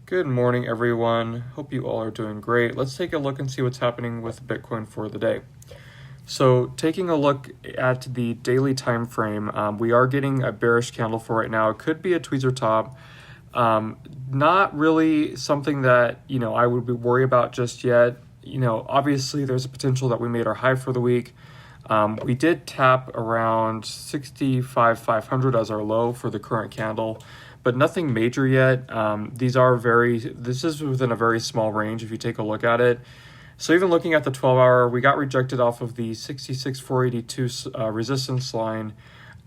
Good morning, everyone. Hope you all are doing great. Let's take a look and see what's happening with Bitcoin for the day. So, taking a look at the daily time frame, we are getting a bearish candle for right now. It could be a tweezer top. Not really something that I would be worried about just yet. Obviously, there's a potential that we made our high for the week. We did tap around 65,500 as our low for the current candle, but nothing major yet. This is within a very small range if you take a look at it. So even looking at the 12-hour, we got rejected off of the 66,482 resistance line.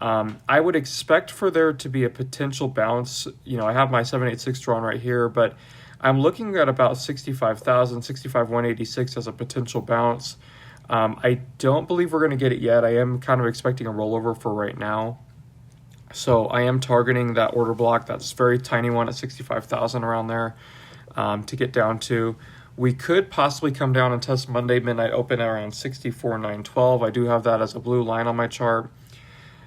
I would expect for there to be a potential bounce. I have my 786 drawn right here, but I'm looking at about 65,000, 65,186 as a potential bounce. I don't believe we're going to get it yet. I am kind of expecting a rollover for right now. So I am targeting that order block, that's very tiny one at 65,000 around there, to get down to. We could possibly come down and test Monday midnight open around 64,912. I do have that as a blue line on my chart.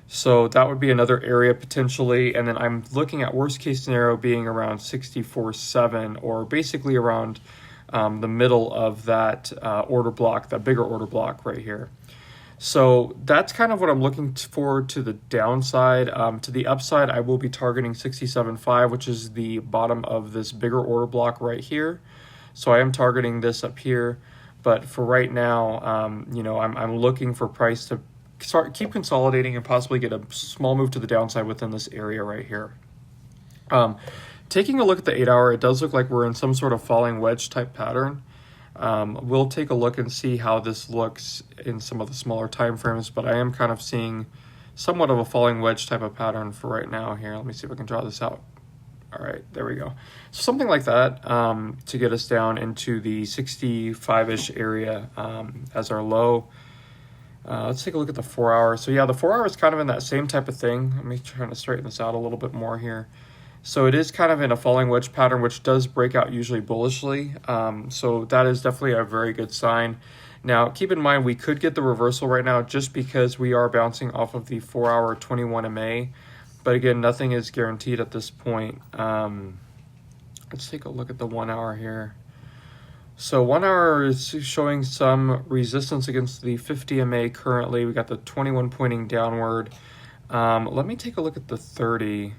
So that would be another area potentially. And then I'm looking at worst case scenario being around 64.7, or basically around the middle of that order block, that bigger order block right here. So that's kind of what I'm looking for to the downside. To the upside, I will be targeting 67.5, which is the bottom of this bigger order block right here. So I am targeting this up here. But for right now, I'm looking for price to keep consolidating and possibly get a small move to the downside within this area right here. Taking a look at the 8-hour, it does look like we're in some sort of falling wedge type pattern. We'll take a look and see how this looks in some of the smaller time frames, but I am kind of seeing somewhat of a falling wedge type of pattern for right now here. Let me see if I can draw this out. All right, there we go. So something like that to get us down into the 65-ish area as our low. Let's take a look at the 4-hour. So yeah, the 4-hour is kind of in that same type of thing. Let me try to straighten this out a little bit more here. So it is kind of in a falling wedge pattern, which does break out usually bullishly. So that is definitely a very good sign. Now, keep in mind, we could get the reversal right now just because we are bouncing off of the 4-hour 21 MA. But again, nothing is guaranteed at this point. Let's take a look at the 1-hour here. So 1-hour is showing some resistance against the 50 MA currently. We got the 21 pointing downward. Let me take a look at the 30.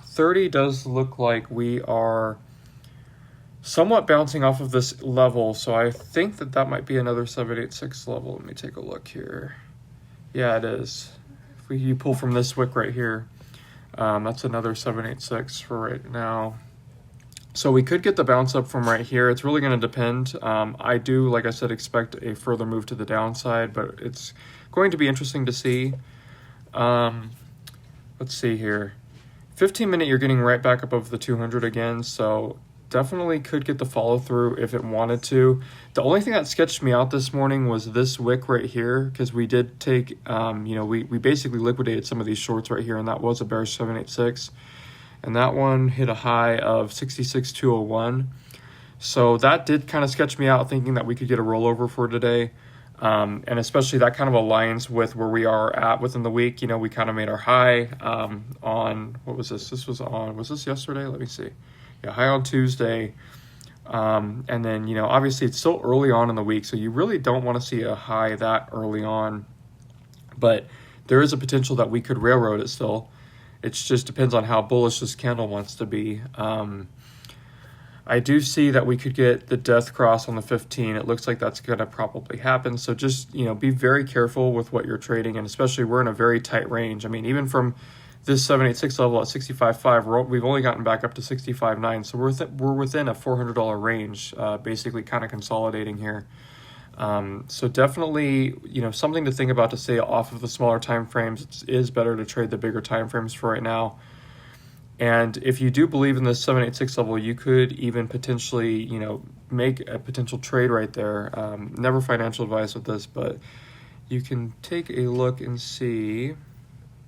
30 does look like we are somewhat bouncing off of this level, so I think that might be another 786 level. Let me take a look here. Yeah, it is. If you pull from this wick right here, that's another 786 for right now. So we could get the bounce up from right here. It's really going to depend. I do, like I said, expect a further move to the downside, but it's going to be interesting to see. Let's see here. 15-minute, you're getting right back above the 200 again, so definitely could get the follow through if it wanted to. The only thing that sketched me out this morning was this wick right here, because we did take, we basically liquidated some of these shorts right here, and that was a bearish 786, and that one hit a high of 66,201. So that did kind of sketch me out, thinking that we could get a rollover for today. And especially that kind of aligns with where we are at within the week. We kind of made our high on, what was this? Was this yesterday? Let me see. Yeah, high on Tuesday. And then, obviously it's still early on in the week, so you really don't want to see a high that early on. But there is a potential that we could railroad it still. It just depends on how bullish this candle wants to be. I do see that we could get the death cross on the 15. It looks like that's going to probably happen. So just, be very careful with what you're trading. And especially we're in a very tight range. I mean, even from this 786 level at 65.5, we've only gotten back up to 65.9. So we're within a $400 range, basically kind of consolidating here. So definitely, something to think about to stay off of the smaller time frames. It is better to trade the bigger time frames for right now. And if you do believe in this 786 level, you could even potentially, make a potential trade right there. Never financial advice with this, but you can take a look and see.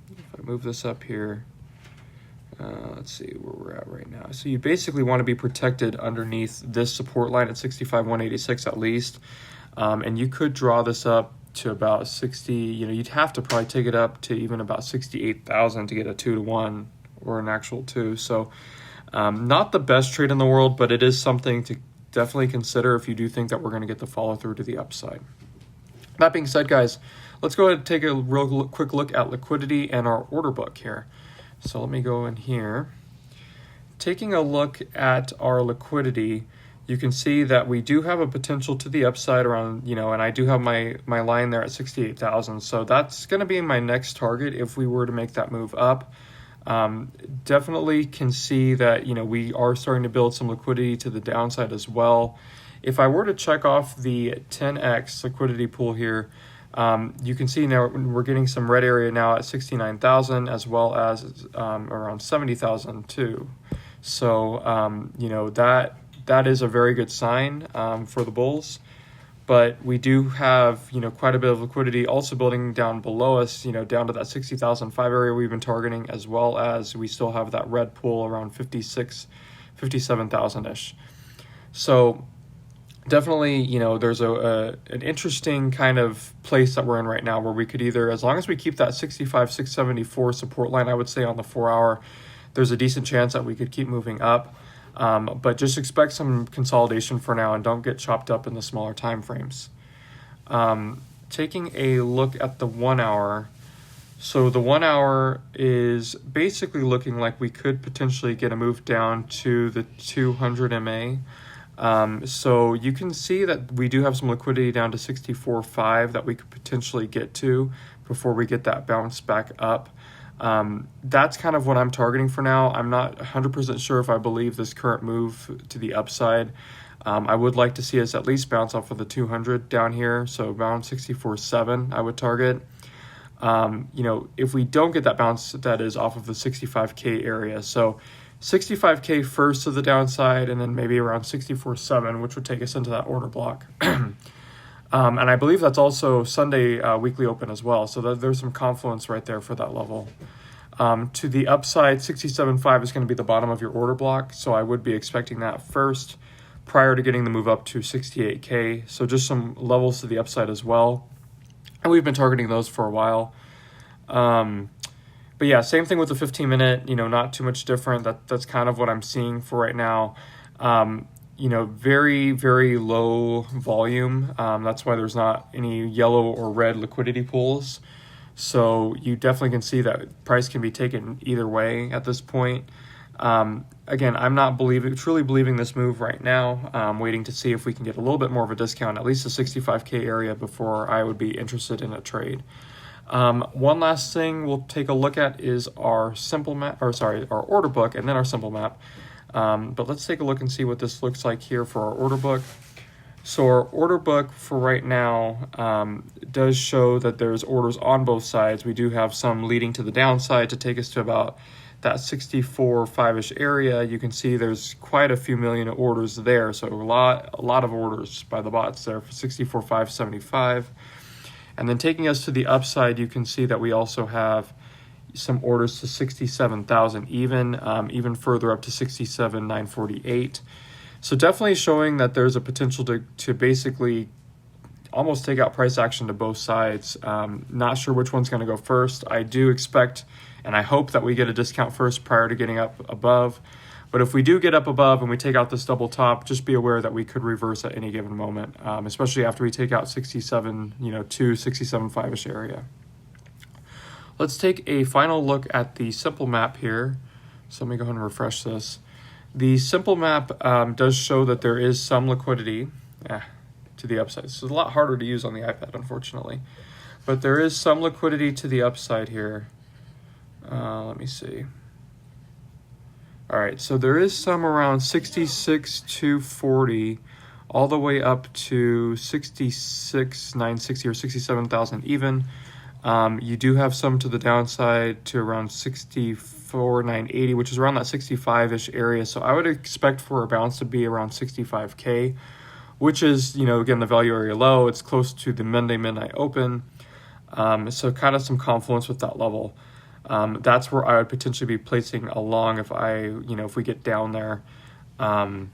If I move this up here, let's see where we're at right now. So you basically want to be protected underneath this support line at 65,186 at least. And you could draw this up to about 60, you'd have to probably take it up to even about 68,000 to get a 2-to-1. Or an actual 2. So Not the best trade in the world, but it is something to definitely consider if you do think that we're going to get the follow through to the upside. That being said, guys, let's go ahead and take a real quick look at liquidity and our order book here. So let me go in here. Taking a look at our liquidity, you can see that we do have a potential to the upside around, and I do have my line there at 68,000. So that's going to be my next target if we were to make that move up. Definitely can see that, we are starting to build some liquidity to the downside as well. If I were to check off the 10x liquidity pool here, you can see now we're getting some red area now at 69,000 as well as around 70,000 too. So, that is a very good sign for the bulls. But we do have, quite a bit of liquidity also building down below us, down to that 60,005 area we've been targeting, as well as we still have that red pool around 57,000-ish. So definitely, there's an interesting kind of place that we're in right now where we could either, as long as we keep that 65,674 support line, I would say on the 4 hour, there's a decent chance that we could keep moving up. But just expect some consolidation for now and don't get chopped up in the smaller time frames. Taking a look at the 1 hour. So the 1 hour is basically looking like we could potentially get a move down to the 200 MA. So you can see that we do have some liquidity down to 64.5 that we could potentially get to before we get that bounce back up. That's kind of what I'm targeting for now. I'm not 100% sure if I believe this current move to the upside. I would like to see us at least bounce off of the 200 down here. So around 64.7 I would target. If we don't get that bounce, that is off of the 65K area. So 65K first to the downside, and then maybe around 64.7, which would take us into that order block. And I believe that's also Sunday weekly open as well. So there's some confluence right there for that level. To the upside, 67.5 is going to be the bottom of your order block. So I would be expecting that first prior to getting the move up to 68K. So just some levels to the upside as well. And we've been targeting those for a while. But yeah, same thing with the 15-minute, not too much different. That's kind of what I'm seeing for right now. Very, very low volume. That's why there's not any yellow or red liquidity pools. So you definitely can see that price can be taken either way at this point. Again, I'm not truly believing this move right now. I'm waiting to see if we can get a little bit more of a discount, at least the 65K area, before I would be interested in a trade. One last thing we'll take a look at is our order book, and then our simple map. But let's take a look and see what this looks like here for our order book. So our order book for right now does show that there's orders on both sides. We do have some leading to the downside to take us to about that 64.5-ish area. You can see there's quite a few million orders there. So a lot of orders by the bots there for 64.575. And then taking us to the upside, you can see that we also have some orders to 67,000 even further up to 67,948. So definitely showing that there's a potential to basically almost take out price action to both sides. Not sure which one's going to go first. I do expect and I hope that we get a discount first prior to getting up above. But if we do get up above and we take out this double top, just be aware that we could reverse at any given moment, especially after we take out 67, to 67.5-ish area. Let's take a final look at the simple map here. So let me go ahead and refresh this. The simple map does show that there is some liquidity to the upside. So it's a lot harder to use on the iPad, unfortunately. But there is some liquidity to the upside here. Let me see. All right, so there is some around 66,240 all the way up to 66,960 or 67,000 even. You do have some to the downside to around 64,980, which is around that 65-ish area. So I would expect for a bounce to be around 65K, which is, again, the value area low. It's close to the Monday midnight open. So kind of some confluence with that level. That's where I would potentially be placing a long if if we get down there. And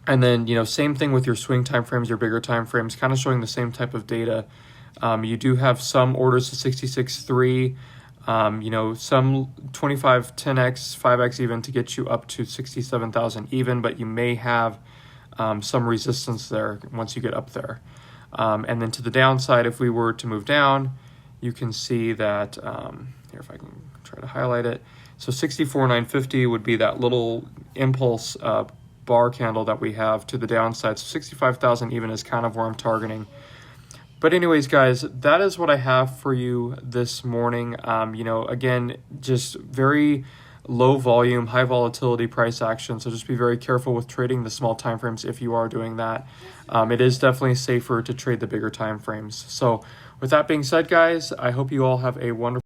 then, same thing with your swing time frames, your bigger time frames, kind of showing the same type of data. You do have some orders to 66.3. You know, some 25, 10x, 5x even to get you up to 67,000 even, but you may have some resistance there once you get up there. And then to the downside, if we were to move down, you can see that, here if I can try to highlight it, so 64,950 would be that little impulse bar candle that we have to the downside. So 65,000 even is kind of where I'm targeting. But anyways, guys, that is what I have for you this morning. You know, again, just very low volume, high volatility price action. So just be very careful with trading the small time frames if you are doing that. It is definitely safer to trade the bigger time frames. So with that being said, guys, I hope you all have a wonderful